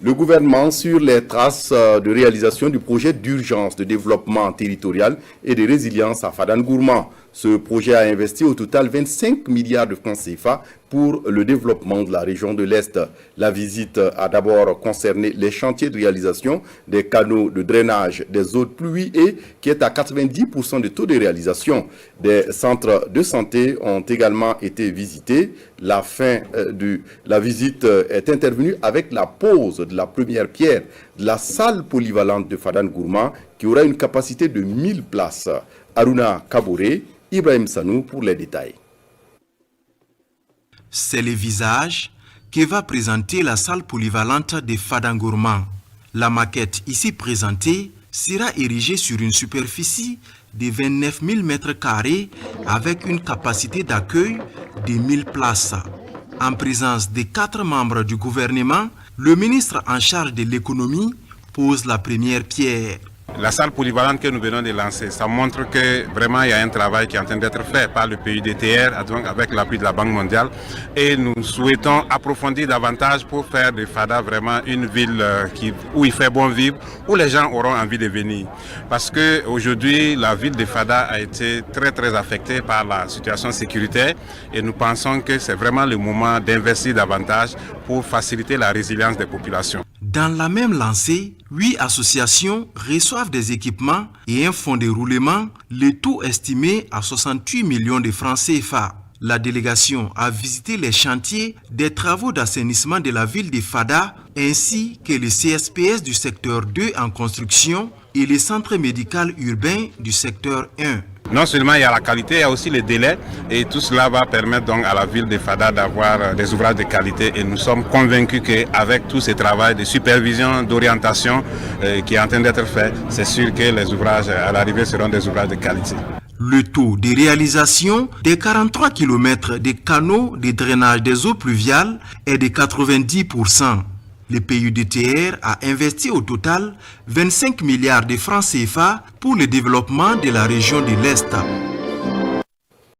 Le gouvernement sur les traces de réalisation du projet d'urgence de développement territorial et de résilience à Fadan-Gourma. Ce projet a investi au total 25 milliards de francs CFA pour le développement de la région de l'Est. La visite a d'abord concerné les chantiers de réalisation des canaux de drainage des eaux de pluie et qui est à 90% de taux de réalisation. Des centres de santé ont également été visités. La fin de la visite est intervenue avec la pose de la première pierre de la salle polyvalente de Fadan-Gourma qui aura une capacité de 1000 places. Aruna Kabouré, Ibrahim Sanou pour les détails. C'est le visage que va présenter la salle polyvalente de Fadan-Gourma. La maquette ici présentée sera érigée sur une superficie de 29 000 m² avec une capacité d'accueil de 1000 places. En présence des 4 membres du gouvernement, le ministre en charge de l'économie pose la première pierre. La salle polyvalente que nous venons de lancer, ça montre que vraiment il y a un travail qui est en train d'être fait par le PUDTR avec l'appui de la Banque mondiale et nous souhaitons approfondir davantage pour faire de Fada vraiment une ville où il fait bon vivre, où les gens auront envie de venir. Parce qu'aujourd'hui, la ville de Fada a été très affectée par la situation sécuritaire et nous pensons que c'est vraiment le moment d'investir davantage pour faciliter la résilience des populations. Dans la même lancée, 8 associations reçoivent des équipements et un fonds de roulement, le tout estimé à 68 millions de francs CFA. La délégation a visité les chantiers des travaux d'assainissement de la ville de Fada ainsi que le CSPS du secteur 2 en construction et le centre médical urbain du secteur 1. Non seulement il y a la qualité, il y a aussi les délais et tout cela va permettre donc à la ville de Fada d'avoir des ouvrages de qualité et nous sommes convaincus qu'avec tout ce travail de supervision, d'orientation qui est en train d'être fait, c'est sûr que les ouvrages à l'arrivée seront des ouvrages de qualité. Le taux de réalisation des 43 km de canaux de drainage des eaux pluviales est de 90%. Le PUDTR a investi au total 25 milliards de francs CFA pour le développement de la région de l'Est.